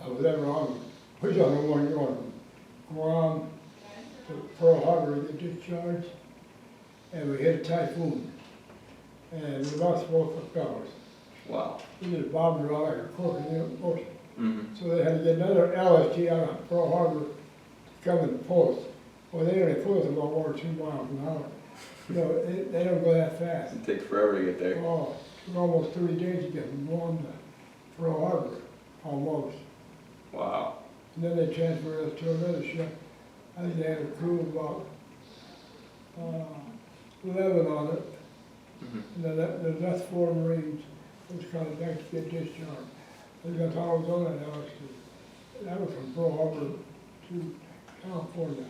I was ever on, which other one you on? Guam to Pearl Harbor, we get discharged, and we hit a typhoon. And we lost both propellers. Wow. He just bombed around like a cork in the ocean. Mm-hmm. So they had to get another LST out of Pearl Harbor to come and post. Well, they only post about 1 or 2 miles an hour. You know, they don't go that fast. It takes forever to get there. Oh, it took almost 3 days to get from Guam to Pearl Harbor, almost. Wow. And then they transferred us to another ship. I think they had a crew of about 11 on it. Mm-hmm. And then the last 4 Marines was coming back to get discharged. I think that's how I was on that LST. That was from Pearl Harbor to California.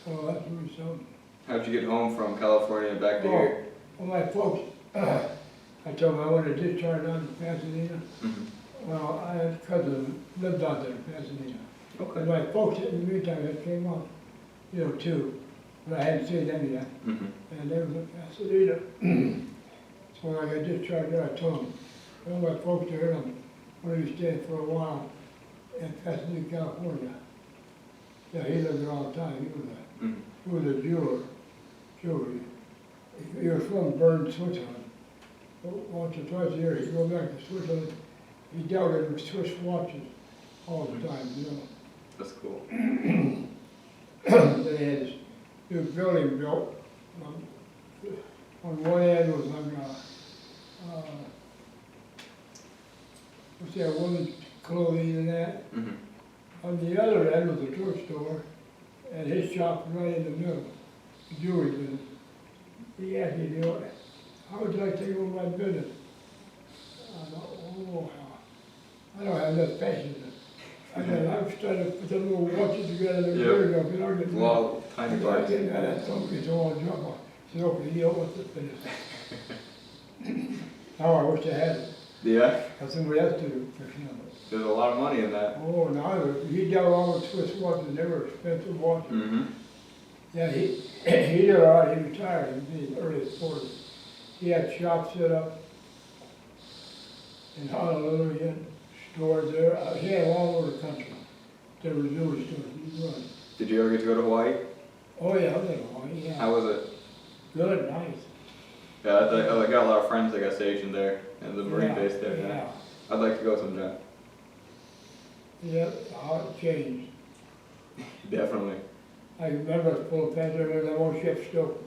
Oh, that's really something. How'd you get home from California back to here? Well, my folks, I told them I wanted to discharge down to Pasadena. Mm-hmm. Well, I had a cousin that lived out there in Pasadena. Okay. And my folks, in the meantime, had came up, you know, too. But I hadn't seen them yet. Mm-hmm. And they was in Pasadena. So when I got discharged there, I told them, well, my folks there, and I'm going to be staying for a while in Pasadena, California. Yeah, he lived there all the time. Mm-hmm. He was a jeweler. He was from Bern, Switzerland. Once or twice a year, he'd go back to Switzerland. He dealt in Swiss watches all the time, you know. That's cool. Then he had this new building built. On one end was like what's that, women's clothing and that. Mm-hmm. On the other end was a drugstore, and his shop was right in the middle, the jewelry business. He asked me, you know, how would you like to take over my business? I thought, oh, I don't have enough patience. I said, I'm trying to put the little watches together and Yep. up, you know, get Well, tiny parts. that somebody's all jump on. He said, okay, you don't want this business. Now I wish I had it. Yeah. Have somebody else to do it. There's a lot of money in that. Oh, now, he dealt all with Swiss watches, they were expensive watches. Mm-hmm. Yeah, he did all right, he retired in the early 40s. He had shops set up in Honolulu, he had stores there, he had all over the country. There were jewelry stores he run. Did you ever get to go to Hawaii? Oh, yeah, I was in Hawaii, yeah. How was it? Good, nice. Yeah, I got a lot of friends that got stationed there and the Marine Yeah, base there. Yeah, I'd like to go sometime. yeah, how it changed. Definitely. I remember it full of passengers, that old ship still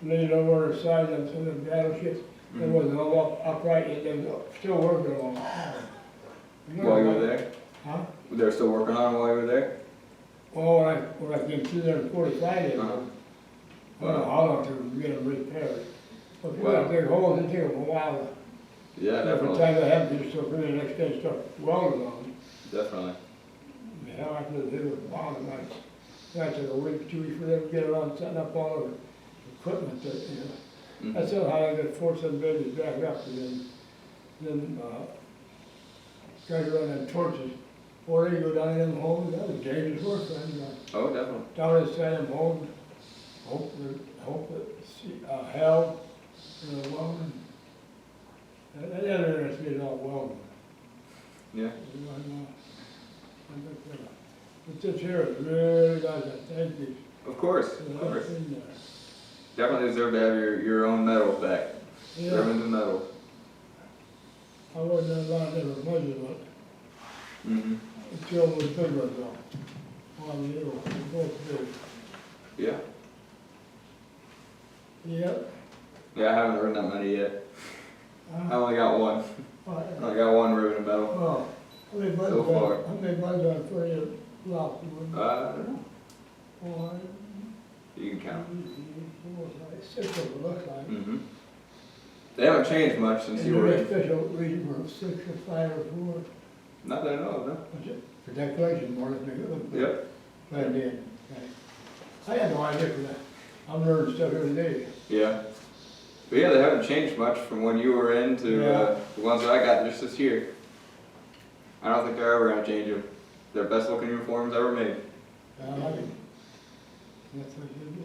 leaning over the side of some of the battleships. It Mhm. wasn't all upright, yet they were still working on it. While you were there? Huh? They were still working on it while you were there? Well, when I came through there in 45 days, Uh-huh. I don't know how long to get them repaired. But if you Wow. got big holes, it takes them a while. Yeah, Every definitely. time they have to, so really the next day start welding on them. Definitely. Hell, I could have with bottom nights. That took a week, 2 weeks for them to get around setting up all the equipment that, you know. Mhm. That's how I got forced them babies back up and then tried to run them torches. Or they go down in them homes, that was dangerous work, man. Oh, definitely. Down inside them homes, hope that hell, you know, welding. That interests me about welding. Yeah. You know, but this here is really nice, thank you. Of course. for Of that course. in there. Definitely deserve to have your own medals back. Yeah, Remington medal. I wasn't a lot of different measures, but Mm-hmm. the still was big ones though. On the hill, they're both big. Yeah. Yep. Yeah, I haven't earned that many yet. I only got one. I Oh, only got one Remington medal. how many buds So far. how many buds on for you left? One, You can count. 2, 3, 4, 5, 6 of them look like. Mm-hmm. They haven't changed much since And you there were is in. special reason for 6 or 5 or 4. Not that I know of, no. What's it? For decoration more than make it look good. Yep. Blend in. Okay. I had no idea for that. I'm learning stuff every day. Yeah. But yeah, they haven't changed much from when you were in to Yeah. the ones that I got just this year. I don't think they're ever gonna change them. They're best looking uniforms ever made. I like it. That's what you do.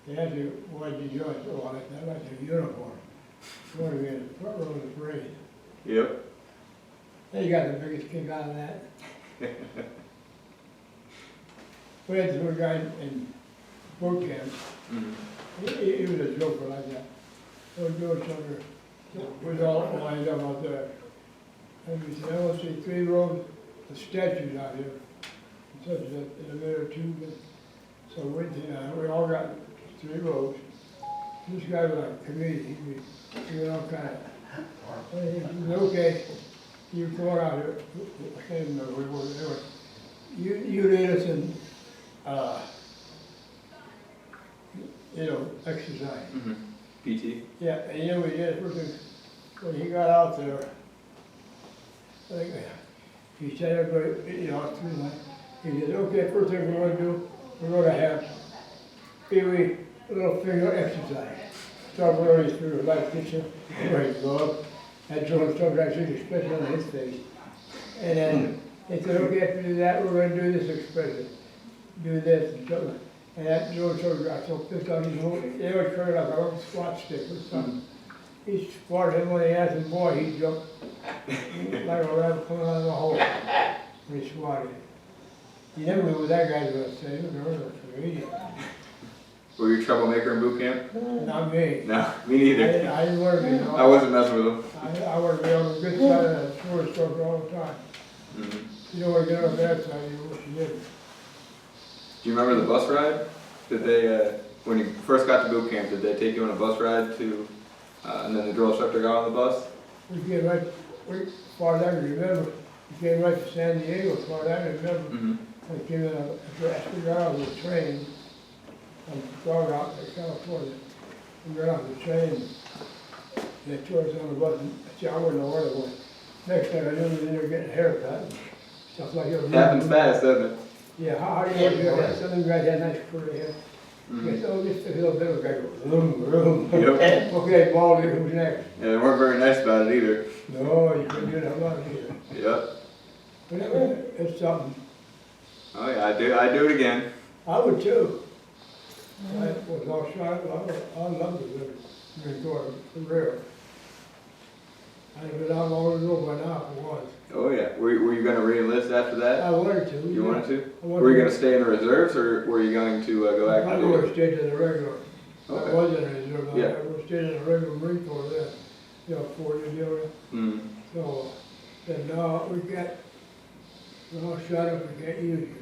They ask you, why did you join? Oh, I like the uniform. You want to be in the front row of the parade. Yep. They got the biggest kick out of that. We had this guy in boot camp. Mhm. He was a joker like that. we're doing something, we all lined up out there. And we said, I want to see 3 rows of statues out here, such as in a minute or two. So we all got 3 rows. This guy was a comedian, he was all kind of, he said, okay, you come on out here. I can't remember what it was. You lead us in, exercise. Mm-hmm. PT? Yeah, and you know, we did, when he got out there, I think, he said, everybody, through that, he said, okay, first thing we're gonna do, we're gonna have a little finger exercise. Start really through the light kitchen, where he go up, and Joe started actually expression on his face. And then he said, okay, after we do that, we're gonna do this expression, do this, and so, and that Joe sort of got so pissed off, they would turn it like a little squat stick or something. He squatted him when he asked him, boy, he jumped like a rabbit coming out of the hole when he squatted. You never knew what that guy was gonna say, he was a comedian. Were you a troublemaker in boot camp? Not me. No, me neither. I didn't want to be, I wasn't messing with them. I want to be on the good side of that tourist structure all the time. Mm-hmm. You don't want to get on the bad side, you wish you did. Do you remember the bus ride? Did they, when you first got to boot camp, did they take you on a bus ride to, and then the drill instructor got on the bus? We came right, as far as I can remember, we came right to San Diego, as far as I can remember. Mm-hmm. I came in, after we got out of the train, on Dog out in California, we got off the train, they took us on the bus, and I wouldn't know where it was. Next thing I knew, we was in there getting a haircut, and stuff like that. It happens fast, doesn't it? Yeah, how do you do that? Some guy had nice curly hair. Yes, oh, just a little bit of a guy goes, vroom. Yep. Okay, Baldy, who's next? Yeah, they weren't very nice about it either. No, you couldn't do that much either. Yep. But it's something. Oh yeah, I do it again. I would too. I was all shot, I loved it, Marine Corps career. I'd have been out long ago by now if it was. Oh yeah. Were you gonna re-enlist after that? I wanted to. You wanted to? I wanted Were you to. gonna stay in the reserves, or were you going to go I active would duty? have stayed in the regular. I Okay. was in the reserve, Yeah. I would have stayed in the regular Marine Corps then, 4-year deal. Mm. So, said, no, we're all shot up, we can't use you.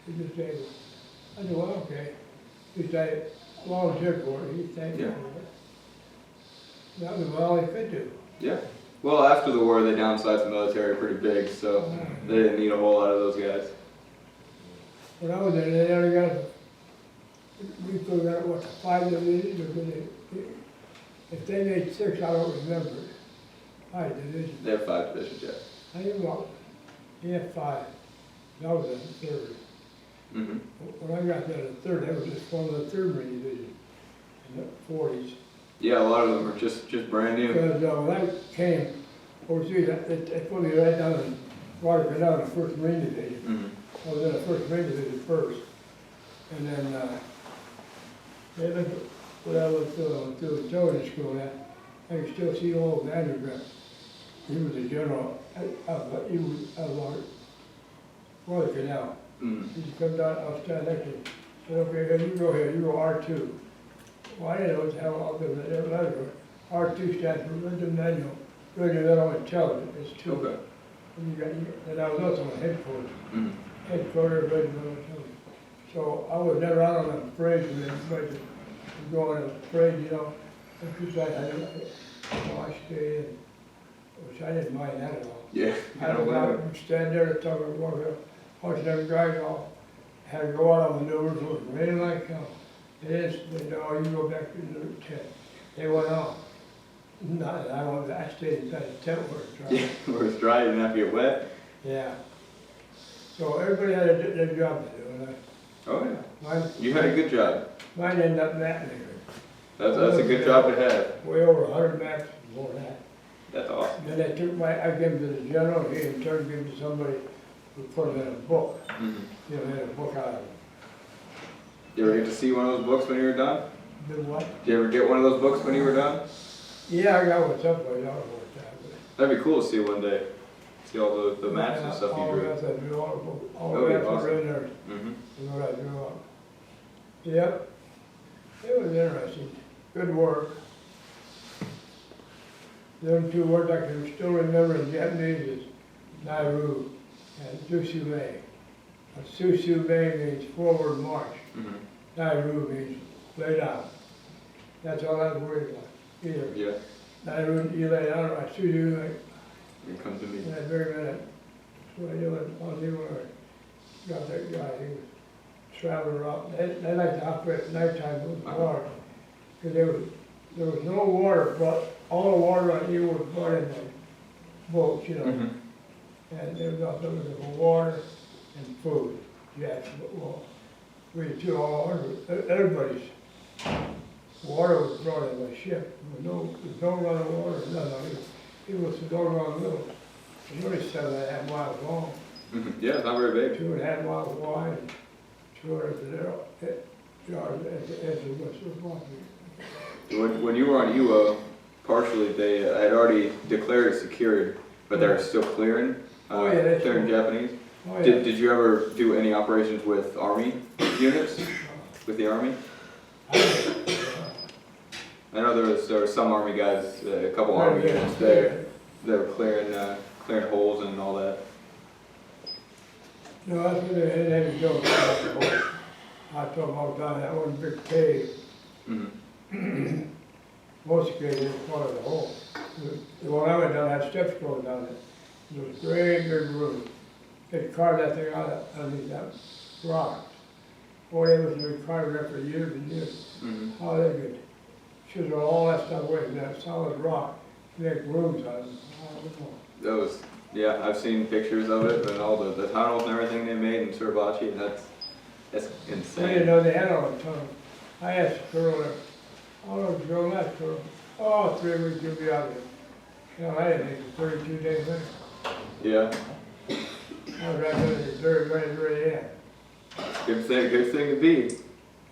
He just said, I said, well, okay. He said, volunteer for it, he thanked me Yeah. for it. That was all he could do. Yeah. Well, after the war, they downsized the military pretty big, so they didn't need a whole lot of those guys. When I was there, they only got, we still got, what, 5 divisions, or did they, if they made 6, I don't remember. 5 divisions. They have 5 divisions, yeah. I didn't know, he had 5. That was the 3rd. Mm-hmm. When I got there, the 3rd, that was just one of the 3rd Marine Division in the 40s. Yeah, a lot of them are just brand new. Because when I came overseas, they put me right down in Rotterdam, down in the 1st Marine Division. Mm-hmm. I was in the 1st Marine Division first. And then, they looked, when I was through the intelligence school, I could still see old Vanderbilt. He was a general, he was, Guadalcanal. Mm-hmm. He come down, I was standing next to him. Said, okay, here, you go here, you go R2. Well, I didn't know what the hell all the letter. R2 stands for Regimental Intelligence, it's 2. Okay. And I was also on headquarters, Mm-hmm. headquarters of Regimental Intelligence. So I was never out on a parade with anybody to go on a parade, because I stayed in, which I didn't mind that at all. Yeah, I I don't was blame out you. and stand there and talk about watching them guys all, had to go out on maneuvers, it was raining like hell. They said, no, you go back to the tent. They went off. I stayed inside the tent where it was Yeah, where it's dry, you didn't have to get wet. Yeah. So everybody had their job to do, and Oh yeah. mine, You had a good job. mine ended up matching it. That's a good job to have. Way over 100 maps, more than that. That's awesome. Then they took I gave them to the general, he in turn gave them to somebody who put them in a book. Mm-hmm. Made a book out of it. Did you ever get to see one of those books when you were done? Did what? Did you ever get one of those books when you were done? Yeah, I got one someplace, I don't know what that was. That'd be cool to see one day. See all the maps and stuff you All drew. the maps I drew, all That'd the be maps are awesome. in there, Mm-hmm. you know what I drew up. Yep, it was interesting, good work. Them two words I can still remember in Japanese is Nairu and Susumei. Susumei means forward march. Mhm. Nairu means lay down. That's all I was worried about. Either Yeah, Nairu, you lay down, or Susumei, it comes to me. in that very minute. So I knew it, I knew where I got that guy, he was traveling around. They like to operate at nighttime with water. Because there was no water, but all the water on you was brought in the boats, you know. Mhm. And there was also looking for water and food. Yes, well, we took all, everybody's water was brought in by ship. There was no running water, nothing. It was the doggone little, it's only 7.5 miles long, Mhm. Yeah, it's not very big. 2.5 miles wide, and 200 yards at the edge of Western Washington. When you were on UO, partially they had already declared it secured, but they were still clearing, Oh, yeah, that's clearing true. Japanese. Oh, yeah. Did you ever do any operations with Army units? With the Army? I know there was some Army guys, a couple Army units there that were clearing holes and all that. No, that's what they had to go about the hole. I told them all the time, that one big cave, Mhm. most caves is part of the hole. The one I went down had steps going down it. It was a great big room. They carved that thing out of underneath that rock. Boy, it was been carved there for years and years. Mhm. How they could chisel all that stuff away from that solid rock, make rooms out of it. I don't know. Those, yeah, I've seen pictures of it, and all the tunnels and everything they made in Suribachi, and that's I didn't insane. know they had all the time. I asked the girl there, oh, the girl left, girl, oh, 3 weeks you'll be out of here. You know, I didn't think it was 32 days later. Yeah, I was right there at the very end. good thing to be.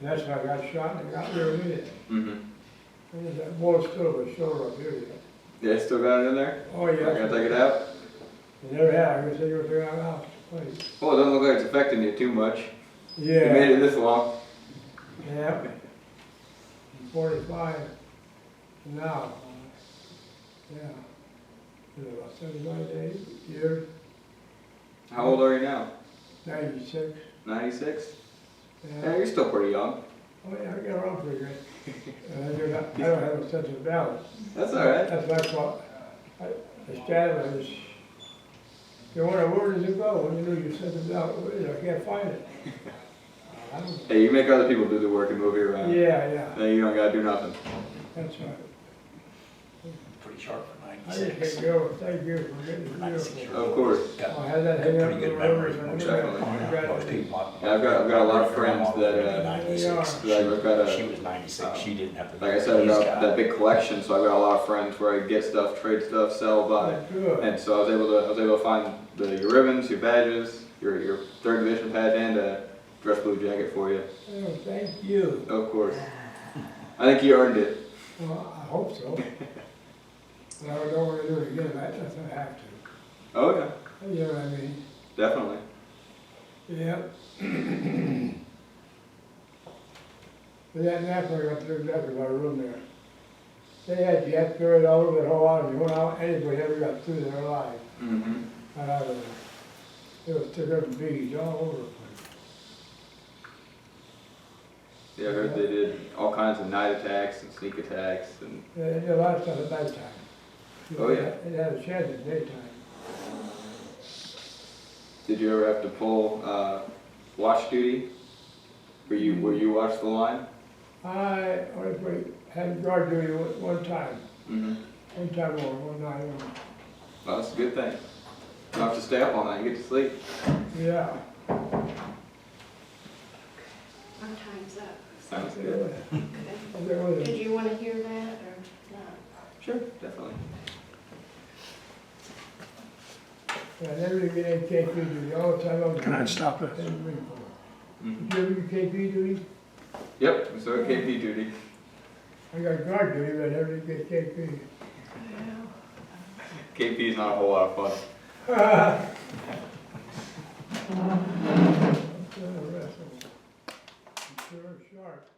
And that's when I got shot and they got rid of me. Mhm. And that bullet still was shoulder up here. Yeah, still got it in there? Oh, Not yeah. gonna take it out? You never had, I guess they were doing out house. Please. Well, it doesn't look like it's affecting you too much. You made Yeah, it this long. yeah. I'm 45 now. Yeah. Been about 79 days, years, How old are you now? 96. 96? Yeah, Yeah. you're still pretty young. Oh, yeah, I get around pretty good. I don't have a sense of balance. That's all right. That's what I thought. I stand there, just, you wonder, where does it go? When you lose your sense of balance, where is it? I can't find it. I don't know. Hey, you make other people do the work and move you around. Yeah, yeah, Then you don't gotta do nothing. that's right. Pretty sharp for I just 96. can't go, thank you for getting it 96 beautiful. years Of old. course. Got I had that hang up pretty in the good room. memory. and Definitely. Most people. Yeah, I've got a lot of friends that, 96. that I've got She a, was 96. She didn't have to. like I said, I've He's got that big collection, so I've got a lot of friends where I get stuff, trade stuff, sell, buy. Good. And so I was able to find your ribbons, your badges, your 3rd division badge, and a dress blue jacket for you. Oh, thank you. Of course. I think you earned it. Well, I hope so. But I don't want to do it again, that's what I have to. Oh yeah, You know what I mean? definitely. Yeah. But that napper up there, exactly my room there. They had jets carried all over the whole island. You went out, anybody ever got through there alive. Mm-hmm. Got out of there. There was different bees all over the place. Yeah, I heard they did all kinds of night attacks and sneak attacks and. They did a lot of stuff at nighttime. Oh, yeah. They had a chance at daytime. Did you ever have to pull watch duty? Where you watched the line? I only had guard duty one time. Mm-hmm. One time only, one night only. Well, that's a good thing. You don't have to stay up all night. You get to sleep. Yeah. Our time's up. Sounds good. Okay. Did you want to hear that or not? Sure, definitely. I never get any KP duty, all the time I'm. Can I stop it? Mm-hmm. Did you ever get KP duty? Yep. So KP duty. I got guard duty, but I never did get KP. KP is not a whole lot of fun. I'm gonna wrestle. I'm sure sharp.